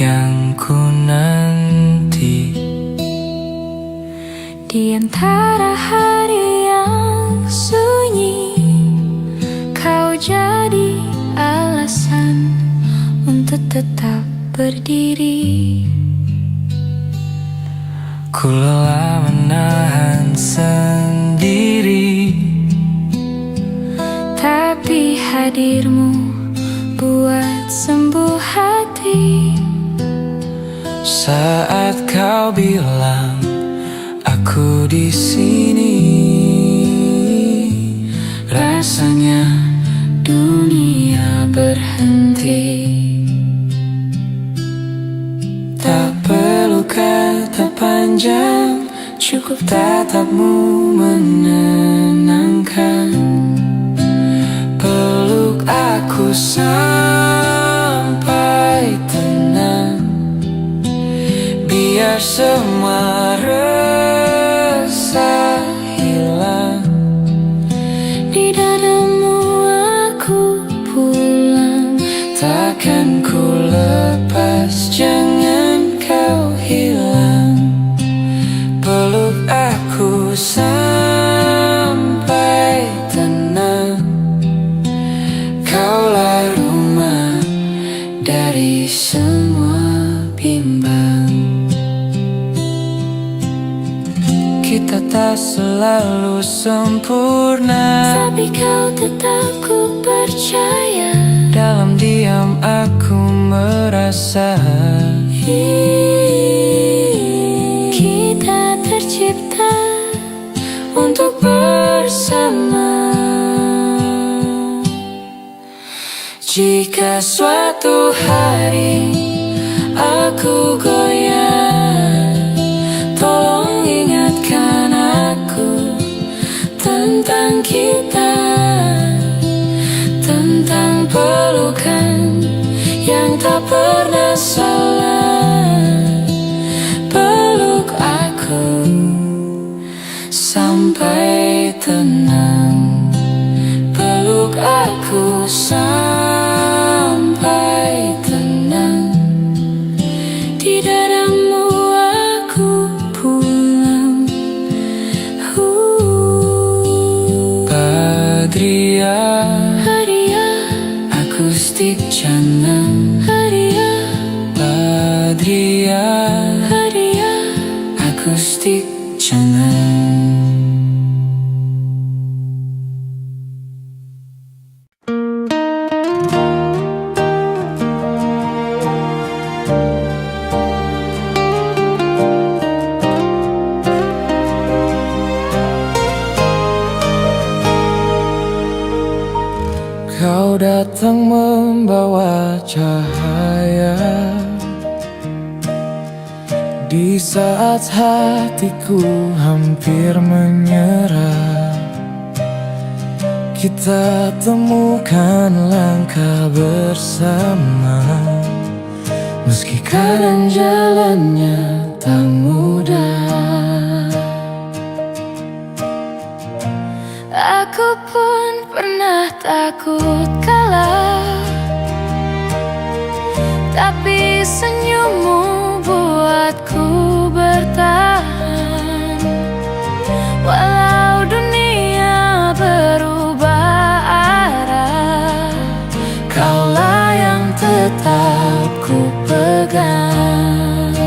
yang ku nanti. Di antara hari yang sunyi, kau jadi alasan untuk tetap berdiri. Ku lelah menahan sendiri, tapi hadirmu buat sembuh hati. saat kau bilang aku di sini, rasanya dunia berhenti. Tak perlu kata panjang, cukup tatapmu menenangkan. Peluk aku sampai tenang, biar semua resah hilang. Di dadamu aku pulang, Takkan ku lepas, jangan kau hilang. Peluk aku sampai tenang, kaulah rumah dari semua bimbang. Kita tak selalu sempurna, tapi kau tetap ku percaya. dalam diam aku merasa Kita tercipta untuk bersama. jika suatu hari aku goyah, tolong ingatkan aku tentang kita, tentang pelukan yang tak pernah salah. Peluk aku sampai tenang, peluk aku sampai tenang. Di dadamu aku pulang. Badria, Hadiah, akustik canang. hadiah, Badria, hadiah. akustik canang. Kau datang membawa cahaya di saat hatiku hampir menyerah. Kita temukan langkah bersama, meski kadang jalannya tak mudah. Aku pun pernah takut kalah, tapi senyummu buatku bertahan. Walau dunia berubah arah, Kaulah yang tetap ku pegang.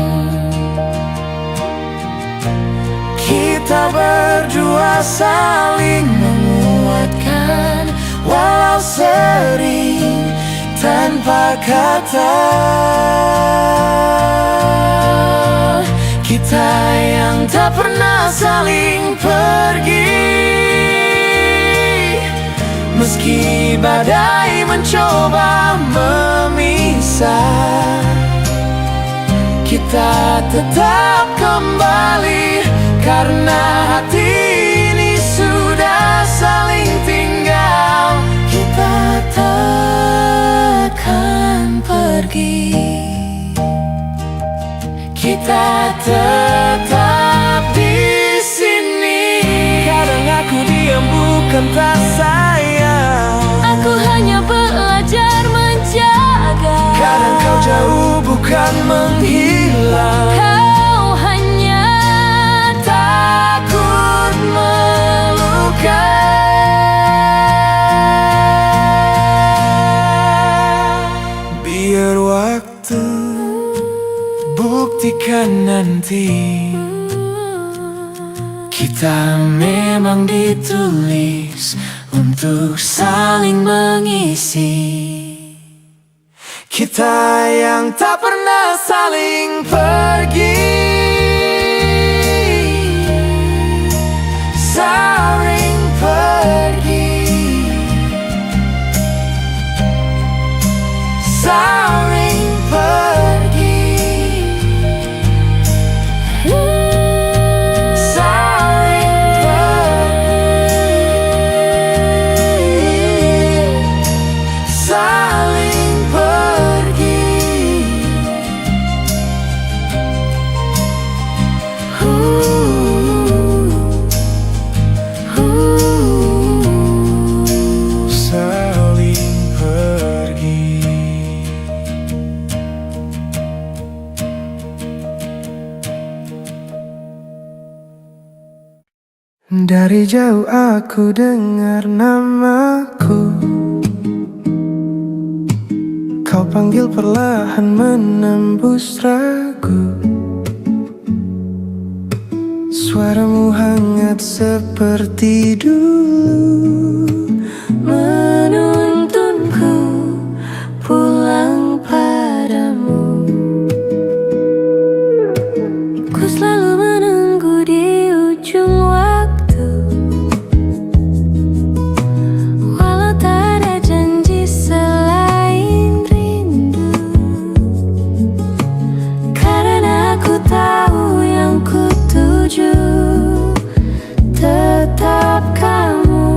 Kita berdua saling menguatkan, walau sering tanpa kata. Kita yang tak pernah saling pergi, meski badai mencoba memisah. Kita tetap kembali, karena hati ini sudah saling tinggal. Kita takkan pergi, kita tetap di sini. Kadang aku diam bukan tak sayang, aku hanya belajar menjaga. kadang kau jauh bukan buktikan nanti kita memang ditulis untuk saling mengisi. Kita yang tak pernah saling pergi, saling pergi, saling pergi, saling pergi, saling pergi. Saling pergi. Dari jauh aku dengar namaku, kau panggil perlahan menembus ragu. Suaramu hangat seperti dulu, menuntunku pulang padamu. Ku selalu menunggu di ujung waktu, walau tak ada janji selain rindu. Karena aku tahu yang ku tuju tetap kamu,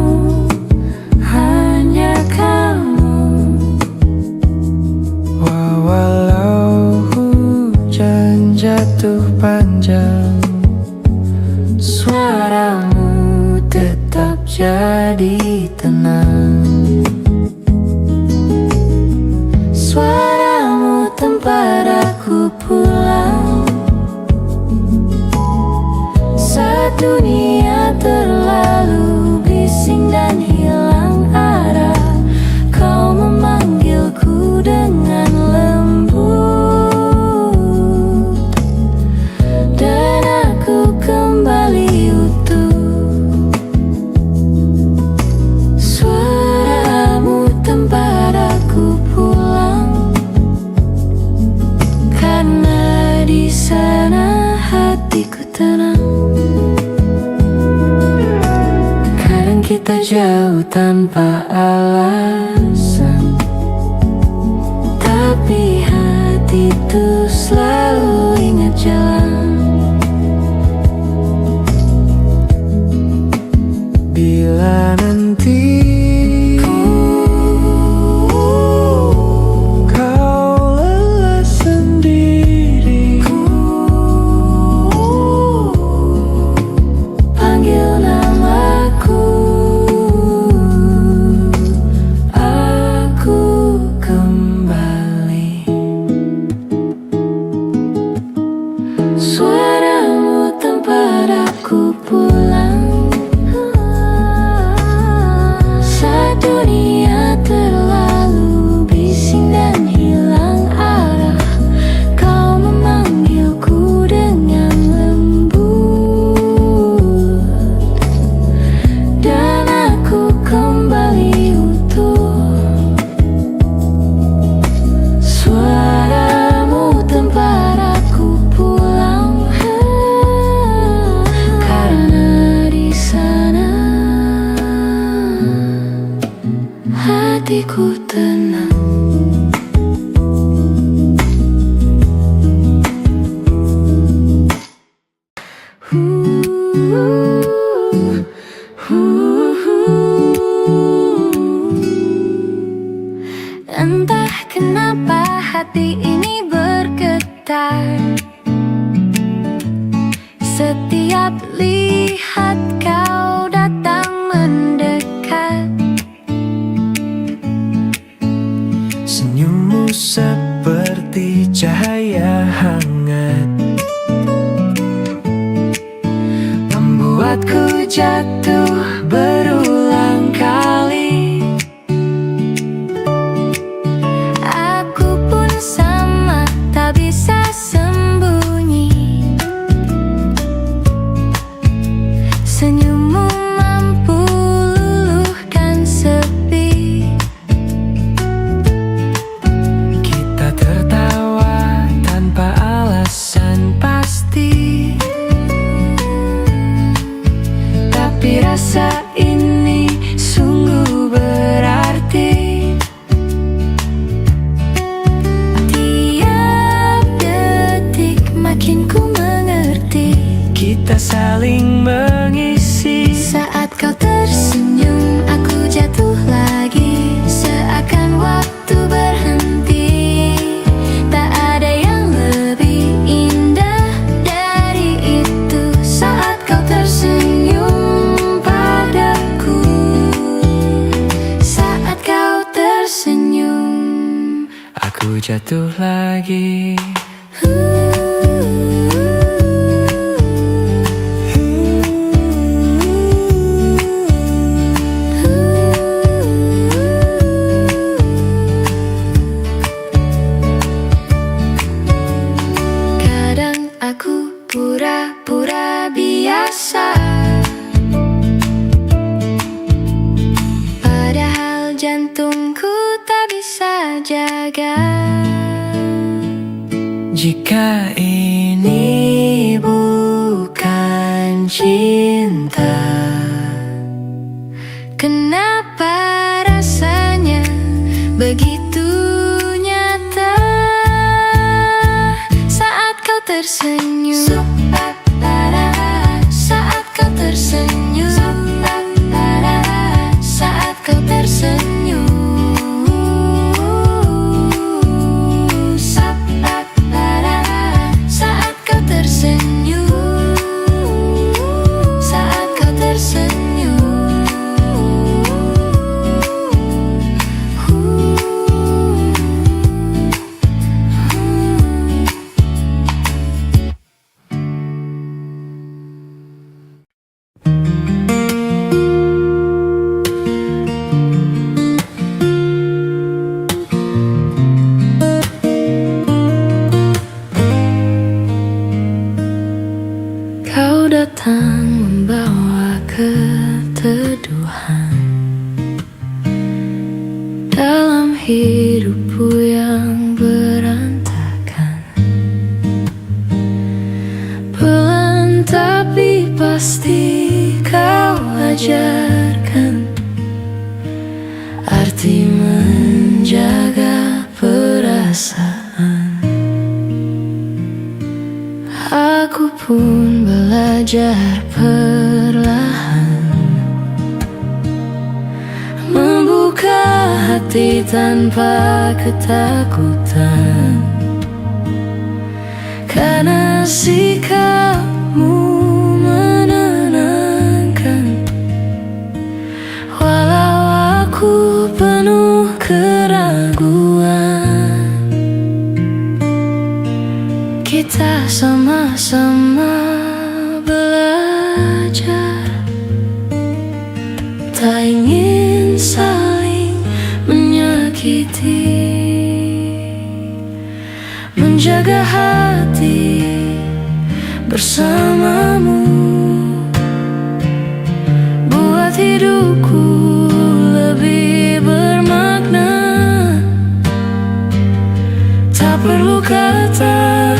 hanya kamu. Walau hujan jatuh panjang, suaramu tetap jadi tenang. Suaramu tempat aku pulang. Dunia terlalu bising dan hilang arah. Kau memanggilku dengan lembut, dan aku kembali utuh. Suaramu tempat aku pulang, karena di sana hatiku tenang. Kita jauh tanpa alasan, tapi hati itu selalu ingat jalan. Bila nanti kau lelah sendiri, panggil namaku, suaramu tempat aku pulang. Saat dunia terlalu bising dan hilang arah, kau memanggilku dengan lembut, dan aku kembali utuh. Suaramu tempat aku pulang, karena di sana hatiku tenang. Entah kenapa hati ini bergetar setiap lihat kau datang mendekat. Senyummu seperti cahaya hangat, membuatku jatuh berulang kali. Aku pun sama, tak bisa sembuh. jatuh lagi. Kadang aku pura-pura biasa, padahal jantungku tak bisa jaga. Jika ini bukan cinta, kenapa rasanya begitu nyata saat kau tersenyum? Saat kau tersenyum, saat kau tersenyum, saat kau tersenyum, saat kau tersenyum. Kau datang membawa keteduhan dalam hidupku yang berantakan. Pelan tapi pasti kau ajarkan arti menjaga perasaan. Aku pun belajar perlahan membuka hati tanpa ketakutan, karena sikapmu menenangkan. Walau aku penuh keraguan, kita sama-sama belajar, tak ingin saling menyakiti, menjaga hati bersamamu, buat hidupku lebih bermakna. Tak perlu kata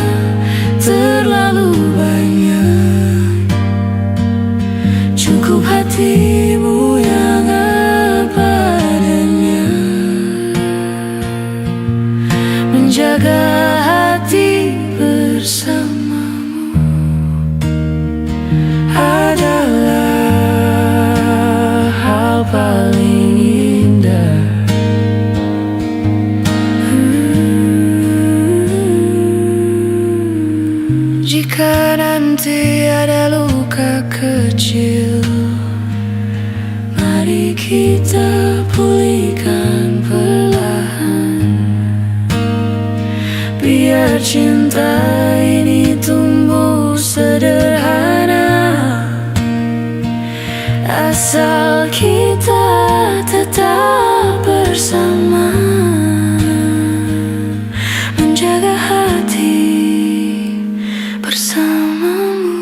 terlalu banyak, cukup hatimu yang apa adanya. Menjaga hati bersamamu adalah hal paling indah. Jika nanti ada luka kecil, mari kita pulihkan perlahan. Biar cinta ini tumbuh sederhana, asal kita tetap bersama. Menjaga hati bersamamu.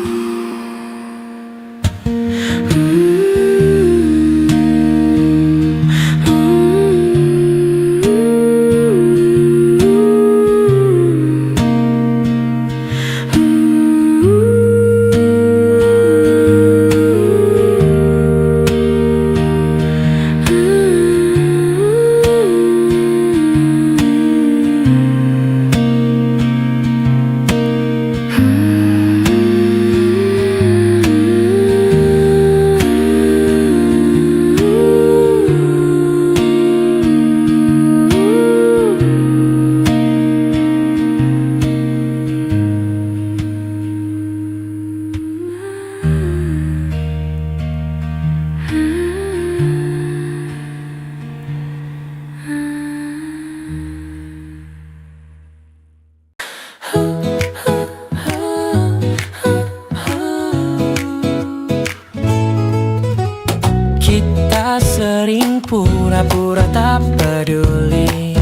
tetap peduli.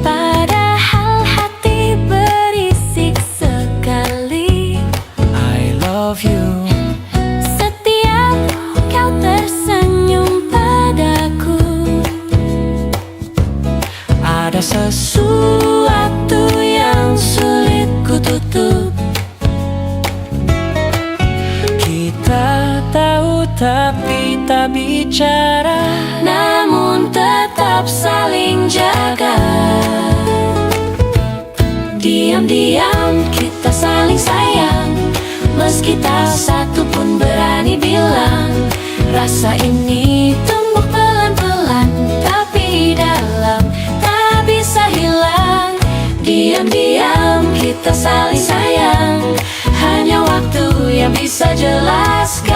Padahal hati berisik sekali. I love you. Setiap kau tersenyum padaku, Ada sesuatu yang sulit ku tutup. Kita tahu tapi tak bicara, namun tetap saling jaga. Diam-diam kita saling sayang, meski tak satu pun berani bilang. Rasa ini tumbuh pelan-pelan, tapi dalam tak bisa hilang. Diam-diam kita saling sayang, hanya waktu yang bisa jelaskan.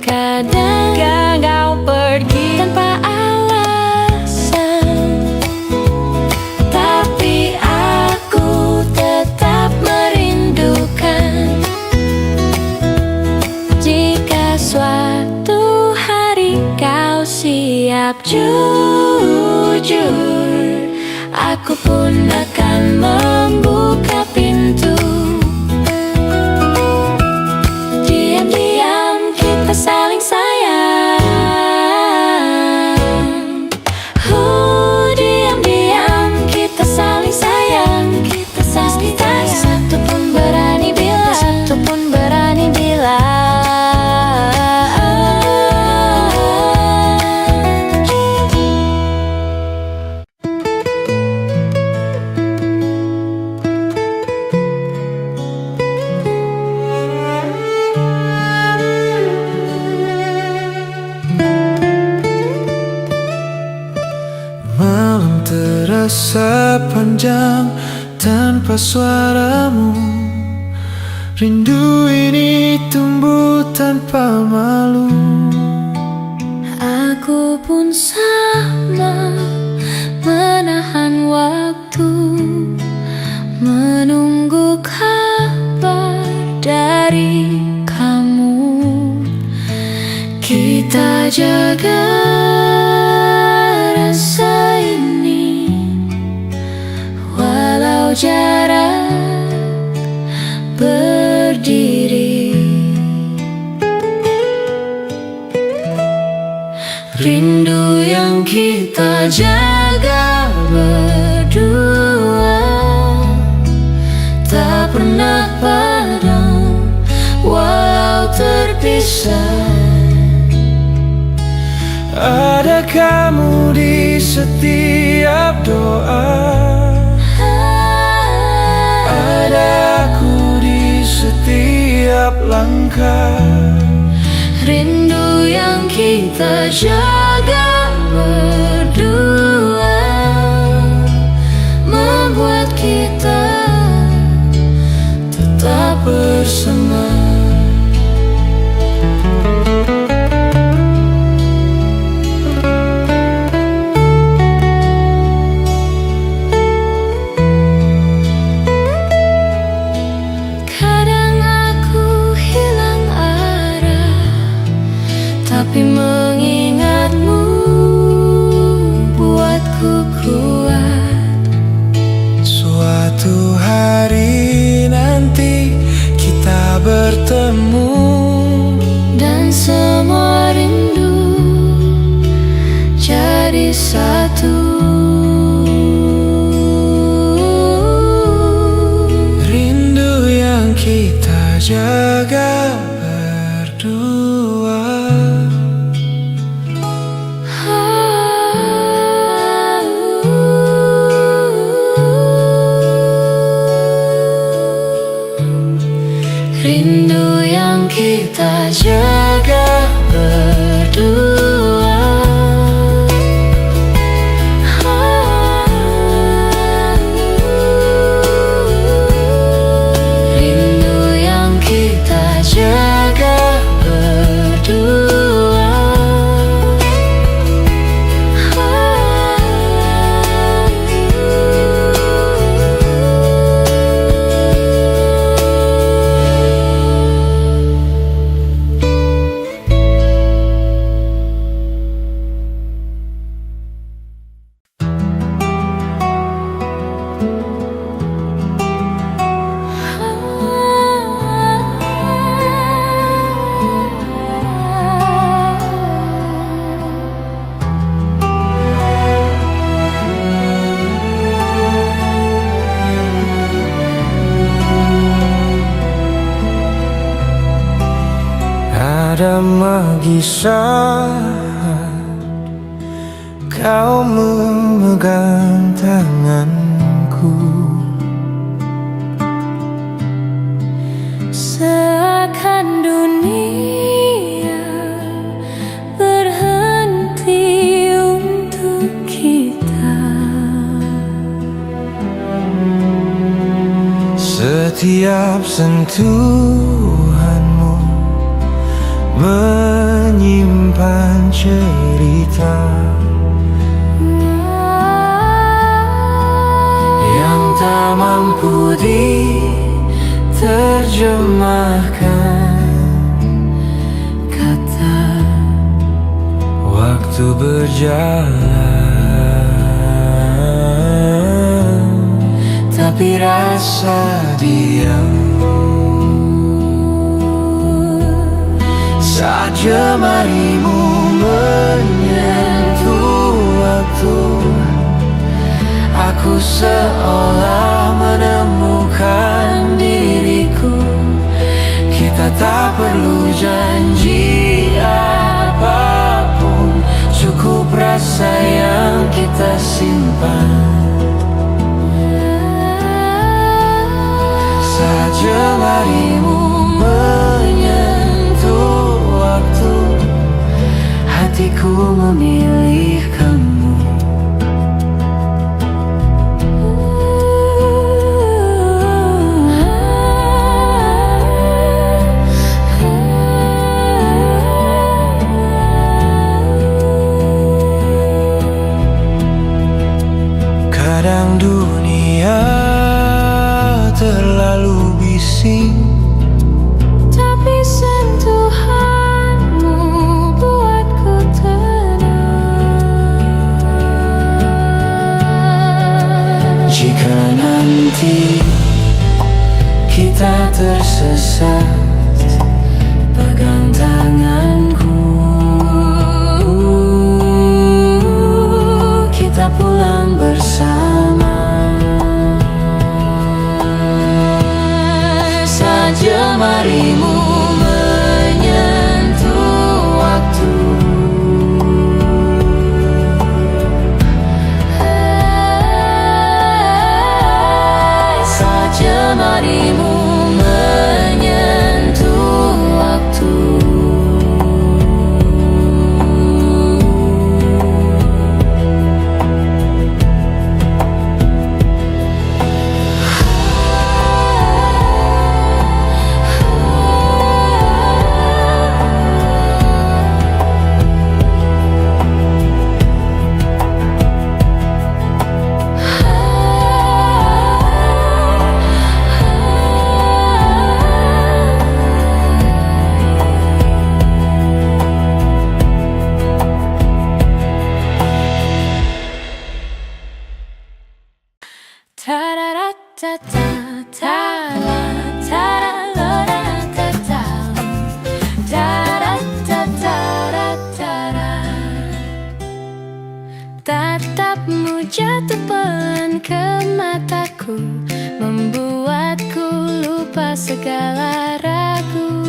Kadang kau pergi tanpa alasan, tapi aku tetap merindukan. Jika suatu hari kau siap jujur, aku pun akan membuka pintu. Diam-diam kita saling sayang. Diam-diam kita saling sayang. Kita saling sayang. Satu pun berani bilang, satu pun berani bilang. Malam terasa panjang tanpa suaramu. Rindu ini tumbuh tanpa malu. Aku pun sama, menahan waktu, menunggu kabar dari kamu. Kita jaga rasa ini, walau jarak berdiri. Rindu yang kita jaga berdua tak pernah padam, walau terpisah. Ada kamu di setiap doa, ada aku di setiap langkah. Rindu yang kita jaga berdua membuat kita tetap bersama. Kadang aku hilang arah, tapi mengingatmu buatku kuat. Suatu hari nanti kita bertemu, Dan semua rindu jadi satu. rindu yang kita jaga berdua. Rindu yang kita jaga berdua. pagi saat kau memegang tanganku, seakan dunia berhenti untuk kita. Setiap sentuhanmu menyimpan cerita yang tak mampu diterjemahkan kata. Waktu berjalan, tapi rasa diam saat jemarimu menyentuh waktu. Aku seolah menemukan diriku. Kita tak perlu janji apapun, cukup rasa yang kita simpan. Saat jemarimu menyentuh waktu, hatiku memilih kamu. Kadang dunia terlalu bising, Tapi sentuhanmu buatku tenang. jika nanti kita tersesat, pegang tanganku, kita pulang bersama. Saat jemarimu menyentuh waktu, saat jemarimu menyentuh waktu, Ta-da-da-da-da, ta-da-da-da-da-da-da, ta-da-da-da-da-da-da. Tatapmu jatuh pelan ke mataku, membuatku lupa segala ragu.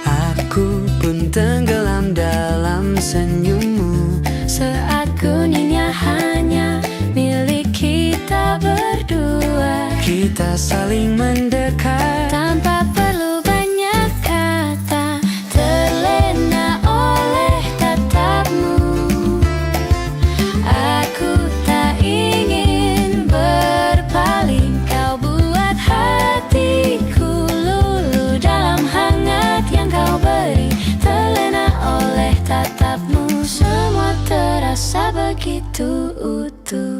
aku pun tenggelam dalam senyummu. Saat dunia hanya milik kita berdua, Kita saling mendekat tanpa perlu banyak kata, terlena oleh tatapmu. Aku tak ingin berpaling, kau buat hatiku luluh dalam hangat yang kau beri. Terlena oleh tatapmu, semua terasa begitu utuh.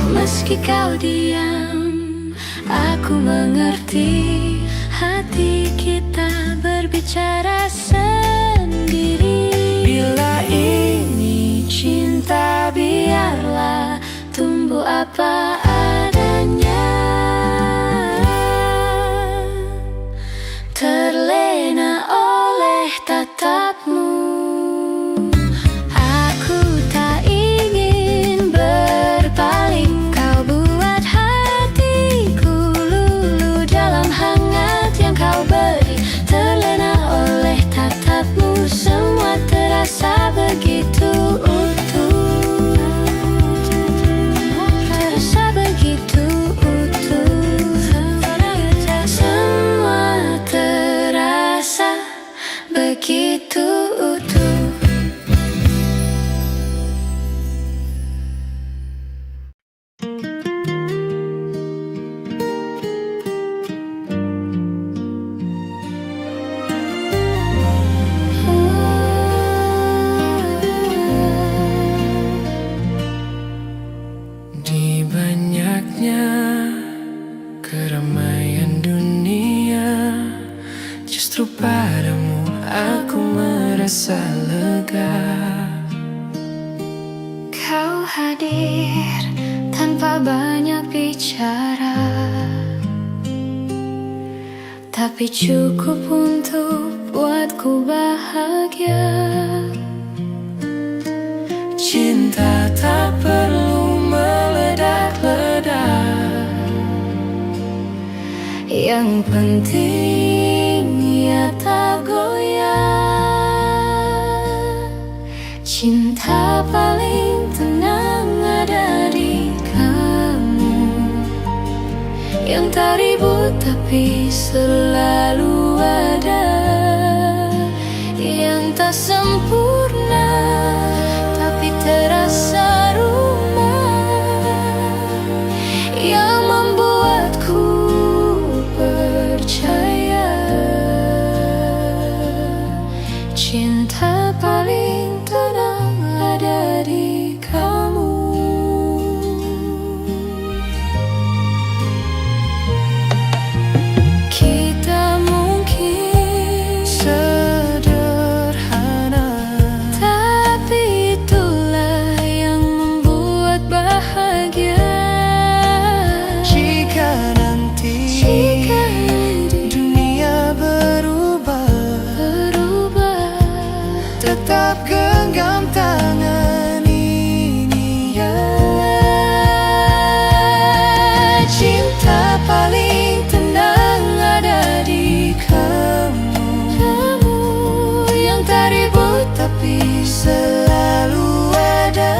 Meski kau diam, aku mengerti. Hati kita berbicara sendiri. bila ini Cinta biarlah tumbuh apa adanya. Terlena oleh tatapmu, aku tak hadir tanpa banyak bicara, tapi cukup untuk buatku bahagia. Cinta tak perlu meledak-ledak, yang penting ia tak goyah. Cinta paling tenang ada di kamu, yang tak ribut tapi selalu ada, yang tak sempurna tapi terasa rumah, yang membuatku percaya. Cinta paling tenang ada di kamu. Kita mungkin sederhana, tapi itulah yang membuat bahagia. jika nanti dunia berubah, tetap genggam tangan ini ya. Cinta paling tenang ada di kamu, yang tak ribut tapi selalu ada,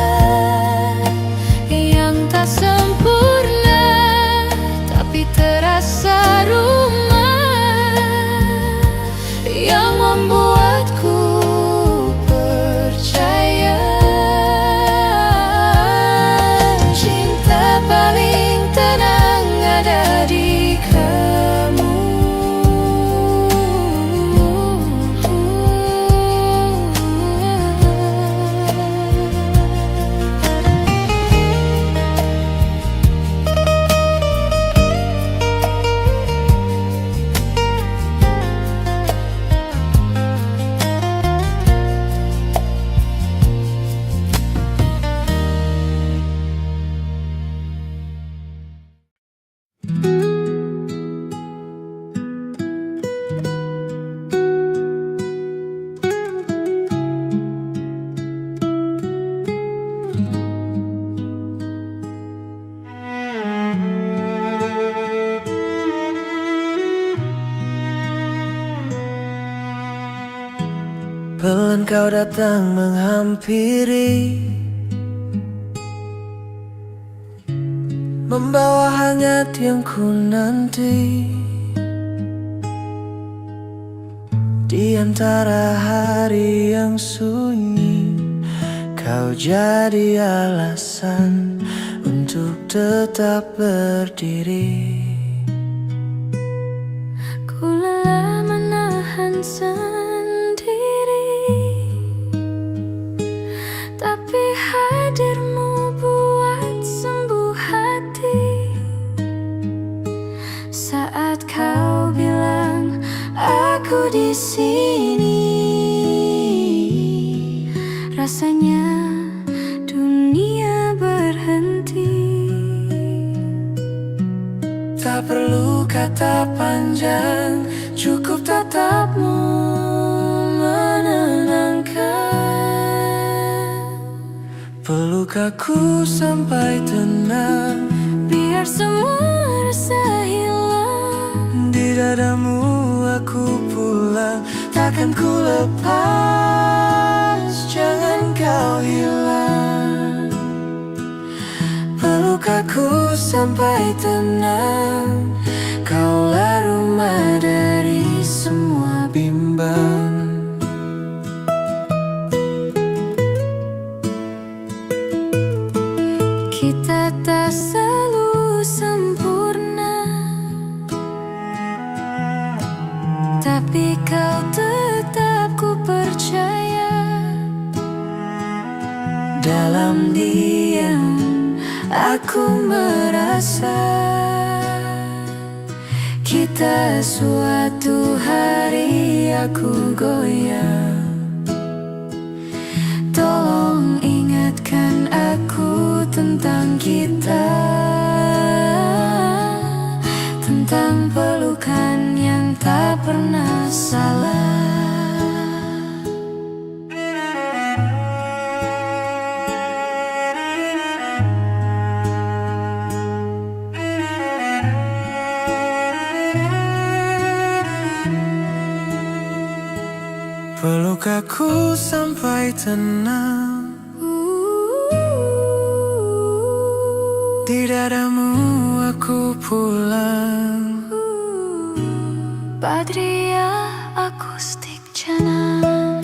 yang tak sempurna tapi terasa rumah, yang membuatku percaya. Cinta paling tenang ada di kamu. pelan kau datang menghampiri, membawa hangat yang ku nanti. Di antara hari yang sunyi, kau jadi alasan untuk tetap berdiri. Ku lelah menahan sendiri, tapi hadirmu buat sembuh hati. Saat kau bilang aku di sini, rasanya dunia berhenti. Tak perlu kata panjang, cukup tatapmu menenangkan. Peluk aku sampai tenang, Biar semua rasa hilang. di dadamu aku pulang. Takkan ku lepas, jangan kau hilang. Peluk aku sampai tenang, kaulah rumah dari semua bimbang. Kita tak selalu sempurna, tapi kau tetap ku percaya. Dalam diam aku merasa kita suatu hari aku goyah. Tolong ingatkan aku tentang kita, tentang pelukan yang tak pernah salah. Peluk aku sampai tenang, di dadamu aku pulang. Badria Akustik Channel.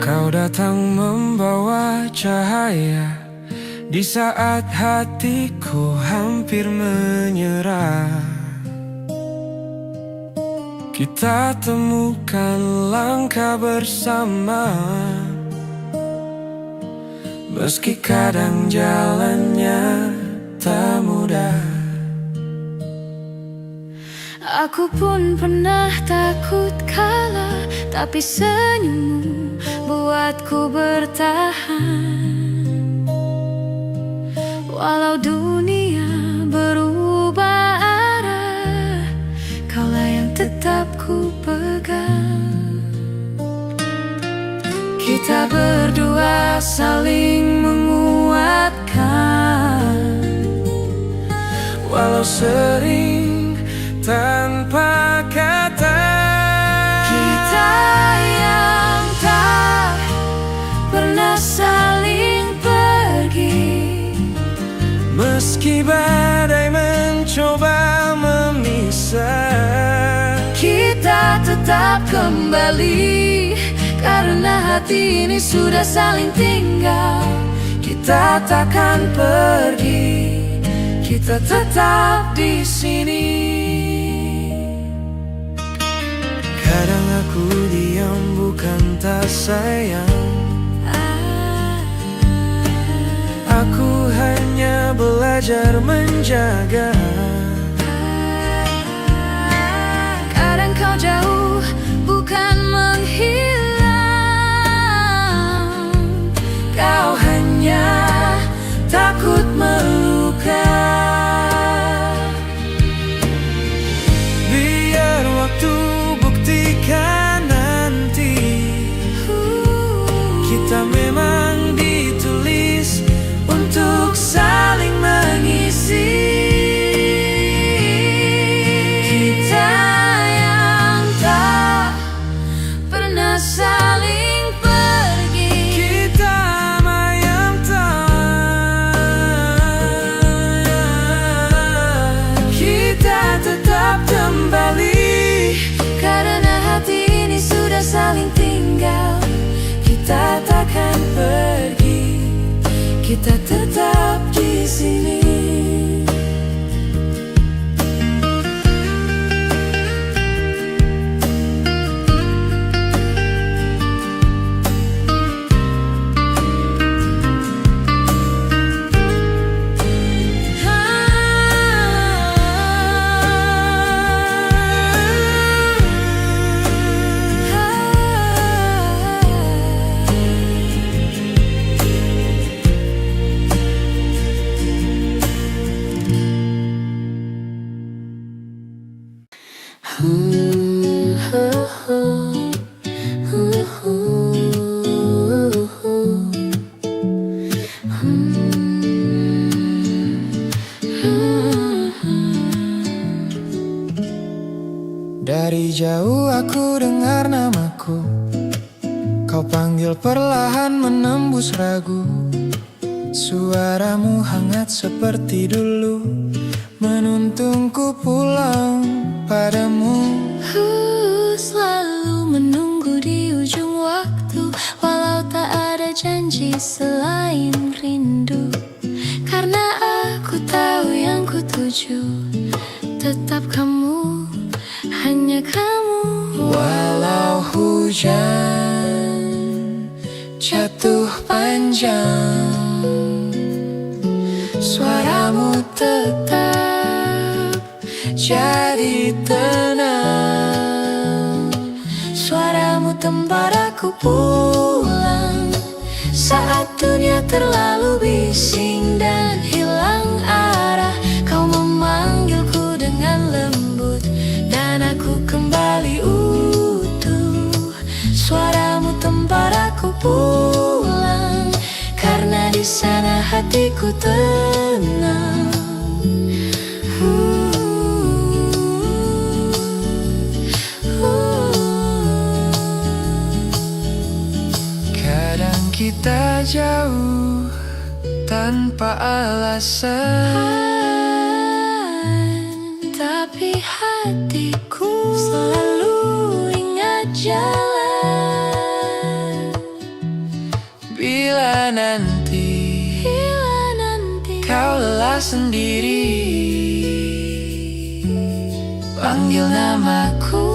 Kau datang membawa cahaya di saat hatiku hampir menyerah. Kita temukan langkah bersama, meski kadang jalannya tak mudah. Aku pun pernah takut kalah, tapi senyummu buatku bertahan. Walau dunia berubah arah, kaulah yang tetap ku pegang. Kita berdua saling menguatkan, walau sering tanpa kata. kita yang tak pernah saling pergi, Meski badai mencoba memisah, kita tetap kembali. Karena hati ini sudah saling tinggal, kita takkan pergi, kita tetap di sini. kadang aku diam bukan tak sayang. Aku hanya belajar menjaga. Kadang kau jauh bukan menghilang, Kau hanya takut meluka. Biar waktu buktikan nanti, kita memang ditulis untuk saling mengisi. kita yang tak pernah saling pergi. Kita yang kita tetap kembali. Karena hati ini sudah saling tinggal, kita takkan pergi, kita tetap di sini. Dari jauh aku dengar namaku, kau panggil perlahan menembus ragu. Suaramu hangat seperti dulu, menuntungku pulang padamu. Selalu menunggu di ujung waktu, walau tak ada janji selain rindu. Karena maju. Tetap kamu, hanya kamu. Walau hujan jatuh panjang, suaramu tetap jadi tenang. Suaramu tempat aku pulang saat dunia terlalu bising dan hilang arah. Kau memanggilku dengan lembut dan aku kembali utuh. Suaramu tempat aku pulang, karena di sana hatiku tenang. Kadang kita jauh tanpa alasan, Tapi hatiku selalu ingat jalan. bila nanti kau lelah sendiri, panggil namaku,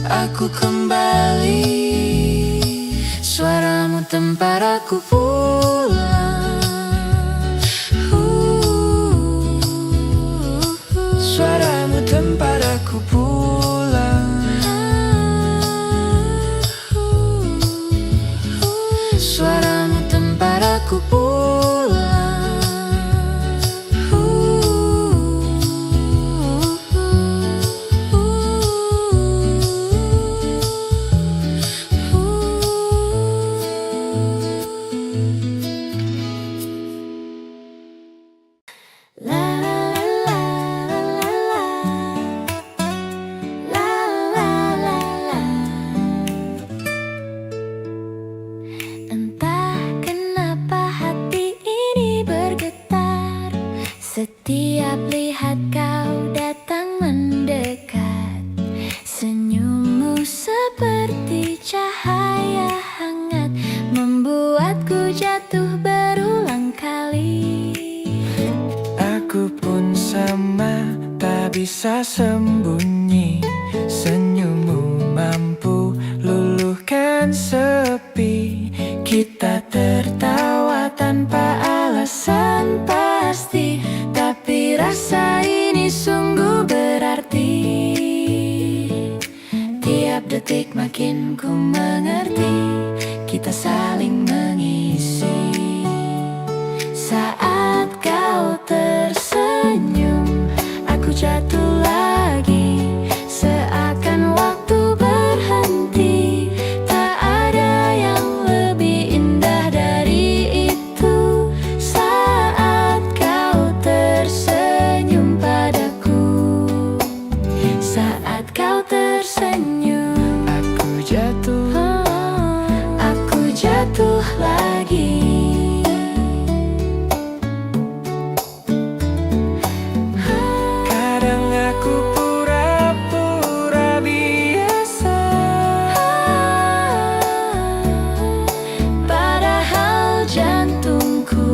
aku kembali. Suaramu tempat aku pulang. Suaramu tempat aku pulang. Suaramu tempat aku pulang. Entah kenapa hati ini bergetar setiap lihat kau datang mendekat. Senyummu seperti cahaya hangat, membuatku jatuh berulang kali. Aku pun sama, tak bisa sembunyi. Senyummu mampu luluhkan sepi. Kita tertawa tanpa alasan pasti, tapi rasa ini sungguh berarti. Tiap detik makin ku mengerti, kita saling mengisi. Saat kau tersenyum, aku jatuh lagi, seakan waktu berhenti. Tak ada yang lebih indah dari itu. Saat kau tersenyum padaku, saat kau tersenyum, aku jatuh lagi. Kadang aku pura-pura biasa, Padahal jantungku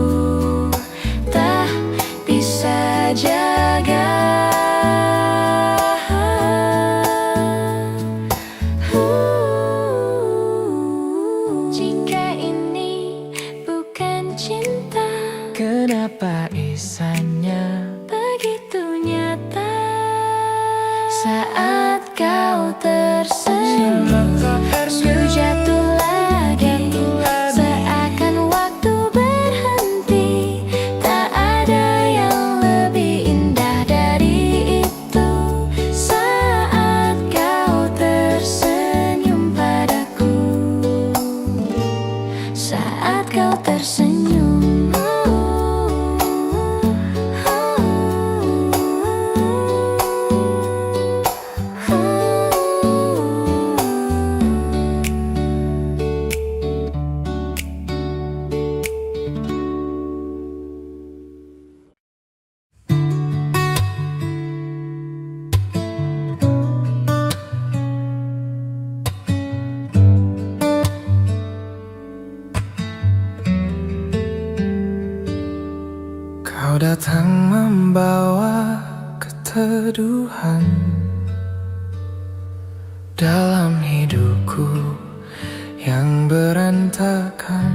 tak bisa jaga. Jika ini bukan cinta, kenapa isanya begitu nyata. Saat kau tersenyum, ku jatuh lagi, seakan waktu berhenti. Tak ada yang lebih indah dari itu. Saat kau tersenyum padaku, saat kau tersenyum. Kau datang membawa keteduhan dalam hidupku yang berantakan.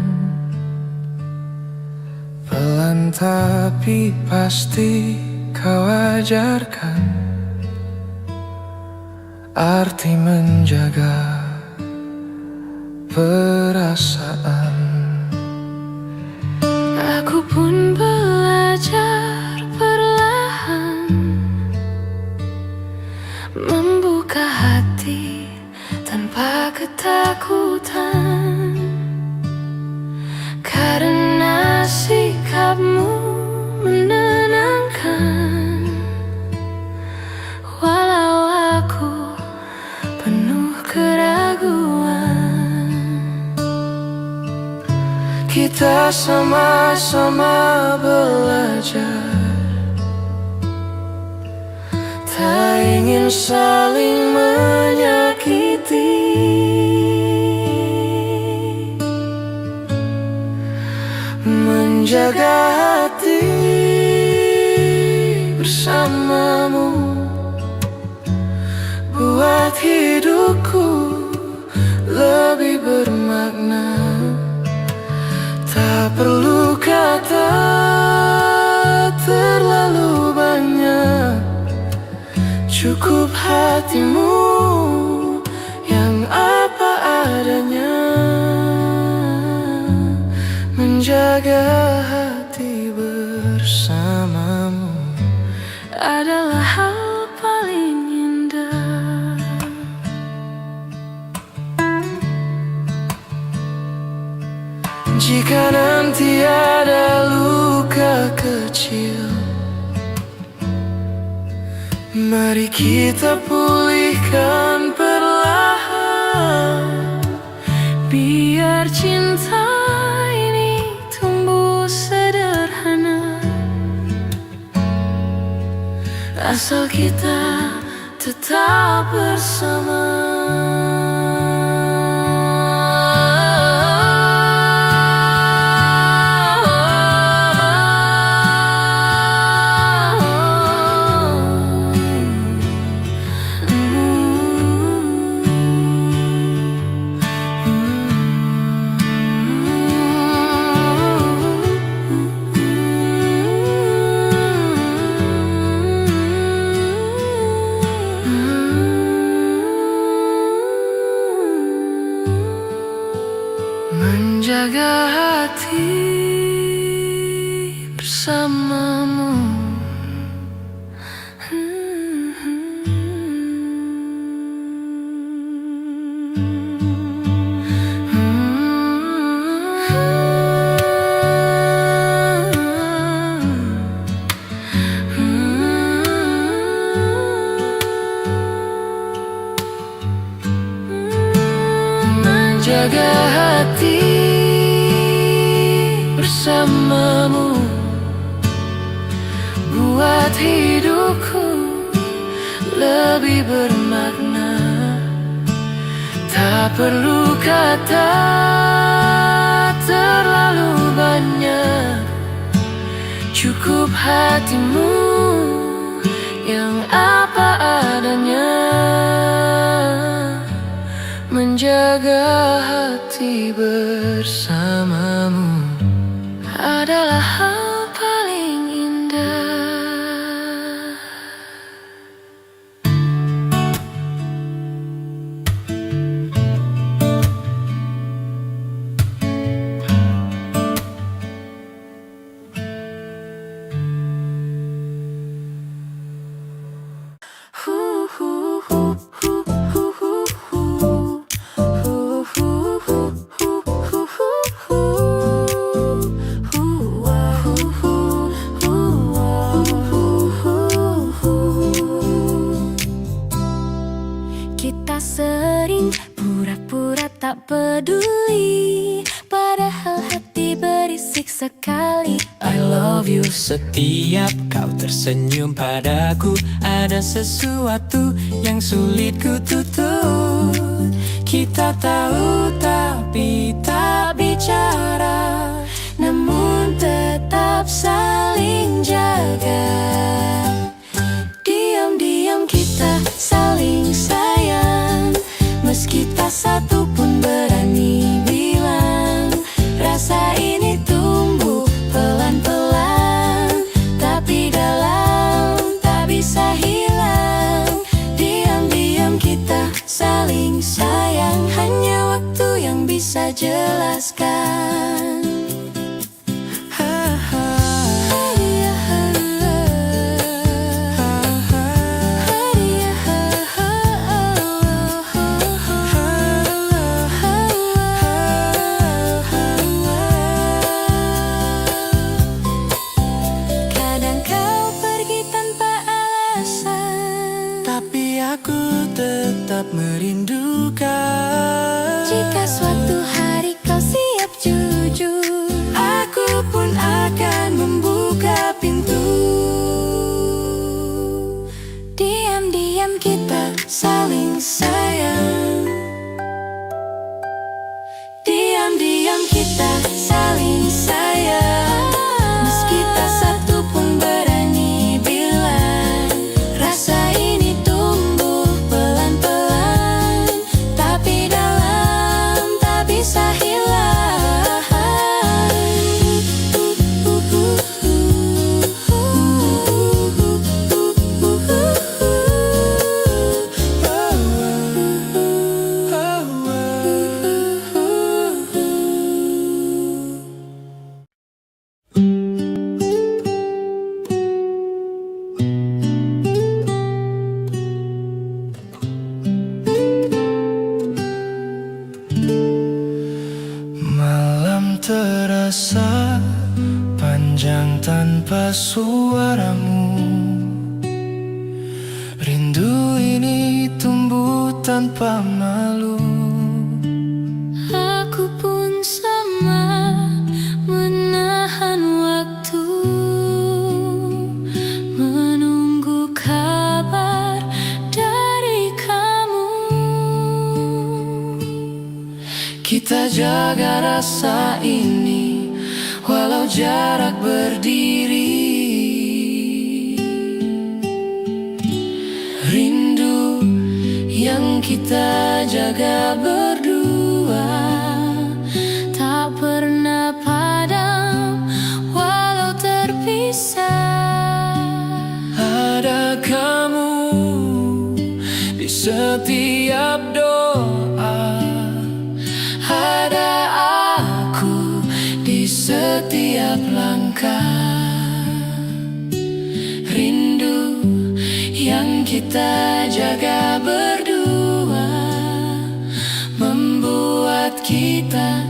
Pelan tapi pasti kau ajarkan arti menjaga perasaan. Aku pun belajar perlahan membuka hati tanpa ketakutan, karena sikapmu menenangkan. Walau aku penuh keraguan, kita sama-sama belajar, tak ingin saling menyakiti. Menjaga hati bersamamu buat hidupku lebih bermakna. Tak perlu kata terlalu banyak, cukup hatimu yang apa adanya. Menjaga hati bersamamu adalah hal paling indah. Jika nanti ada luka kecil, mari kita pulihkan perlahan. Biar cinta ini tumbuh sederhana, asal kita tetap bersama. Menjaga hati bersamamu. Menjaga hati bersamamu buat hidupku lebih bermakna. Tak perlu kata terlalu banyak, cukup hatimu yang apa adanya. Menjaga hati bersamamu adalah hal paling indah. Kita sering pura-pura tak peduli, padahal hati berisik sekali. I love you setiap kau tersenyum padaku. Ada sesuatu yang sulit ku tutup. Kita tahu tapi tak bicara, namun tetap saling jaga. bisa jelaskan. Kadang kau pergi tanpa alasan, tapi aku tetap merindukan. Jika suatu hari kau siap jujur, aku pun akan membuka pintu. diam-diam kita Saling sayang, diam-diam kita saling sayang. Meski tak satu pun berani bilang, rasa ini tumbuh pelan-pelan, tapi dalam tak bisa hilang. Malam terasa panjang tanpa suaramu. Rindu ini tumbuh tanpa malu. Aku pun sama, menahan waktu, menunggu kabar dari kamu. Kita jaga rasa ini walau jarak berdiri. Rindu yang kita jaga berdua Tak pernah padam walau terpisah. Ada kamu di setiap doa, ada aku di setiap langkah. Rindu yang kita jaga berdua membuat kita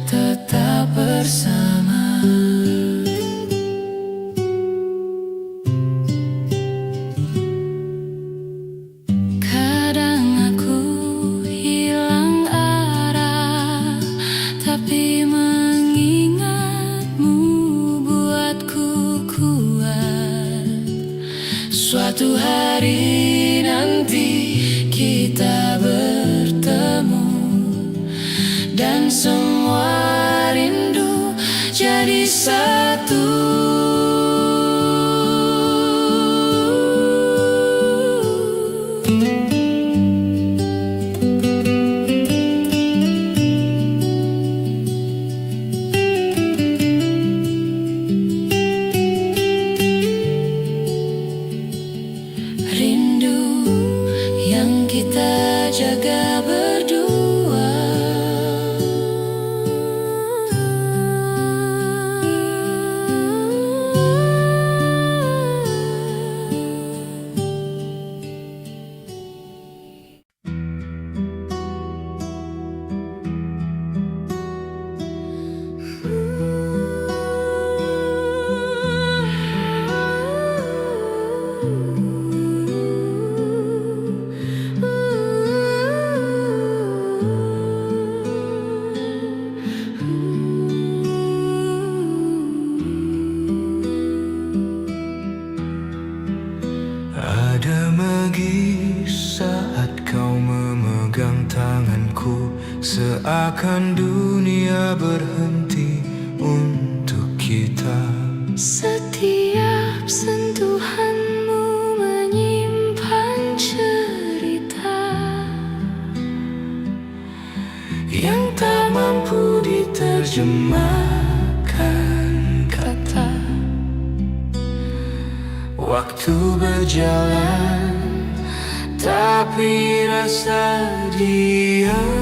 tetap bersama. Kadang aku hilang arah, tapi mengingatmu buatku kuat. Suatu hari nanti kita bertemu dan semua rindu jadi satu. Rindu yang kita jaga berdua. Ada magis saat kau memegang tanganku, seakan dunia berhenti untuk kita. Setiap sentuhanmu menyimpan cerita yang tak mampu diterjemahkan kata. Waktu berjalan, tapi rasa diam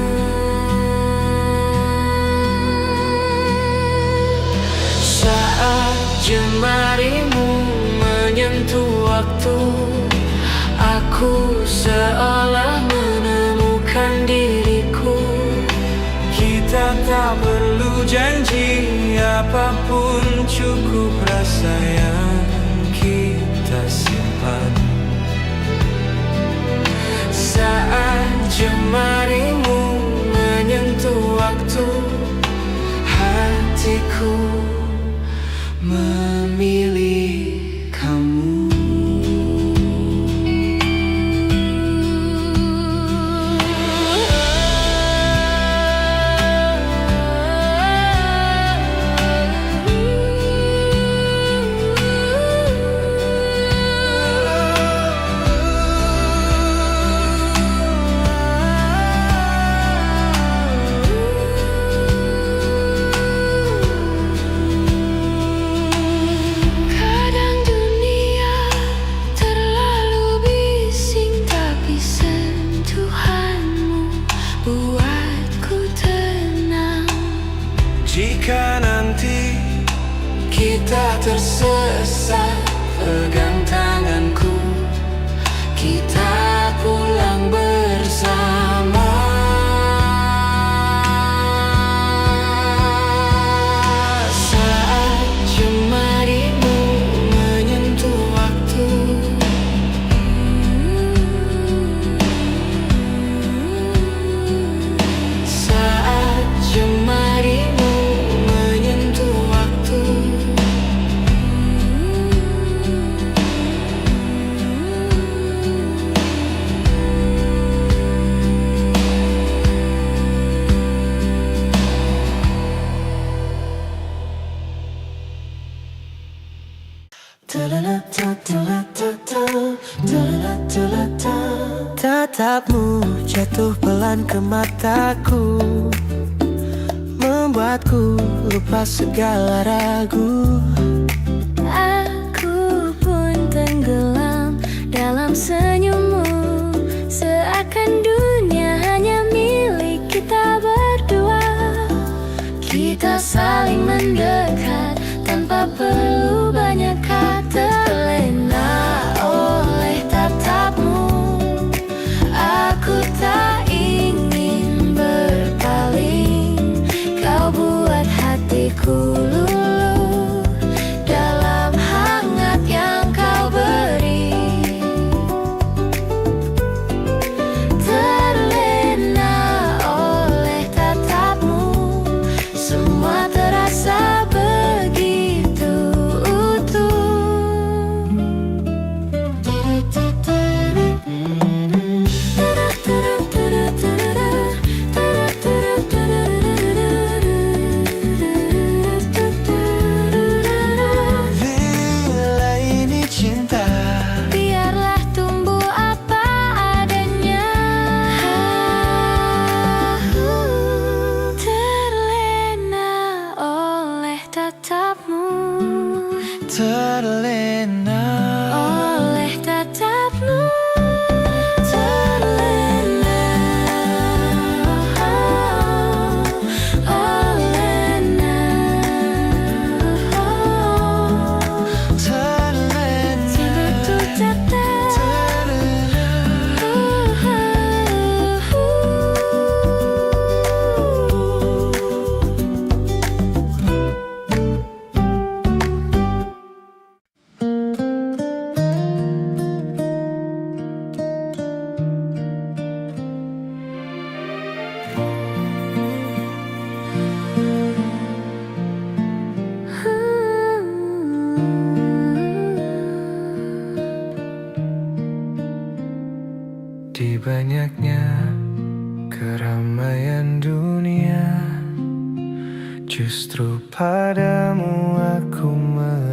Saat jemarimu menyentuh waktu, aku seolah menemukan diriku. Kita tak perlu janji apapun, cukup rasa yang kita simpan. Saat jemarimu menyentuh waktu, hatiku memilih kamu. Kadang dunia terlalu bising, tapi sentuhanmu buatku tenang. Jika nanti kita tersesat, pegang tanganku, kita pulang bersama. Saat jemarimu menyentuh waktu, saat jemarimu menyentuh waktu, tatapmu jatuh pelan ke mataku, membuatku lupa segala ragu. Aku pun tenggelam dalam senyummu, seakan dunia hanya milik kita berdua. Kita saling mendekat tanpa perlu banyak kata. Terlena oleh tatapmu, aku tak ingin berpaling. Kau buat hatiku luluh dalam hangat yang kau beri. Terlena oleh tatapmu, semua terasa begitu utuh. Bila ini cinta, Biarlah tumbuh apa adanya. Terlena oleh tatapmu, terlena oleh tatapmu. Terlena olehnya. Siempre tú tetap. Di banyaknya keramaian dunia, justru padamu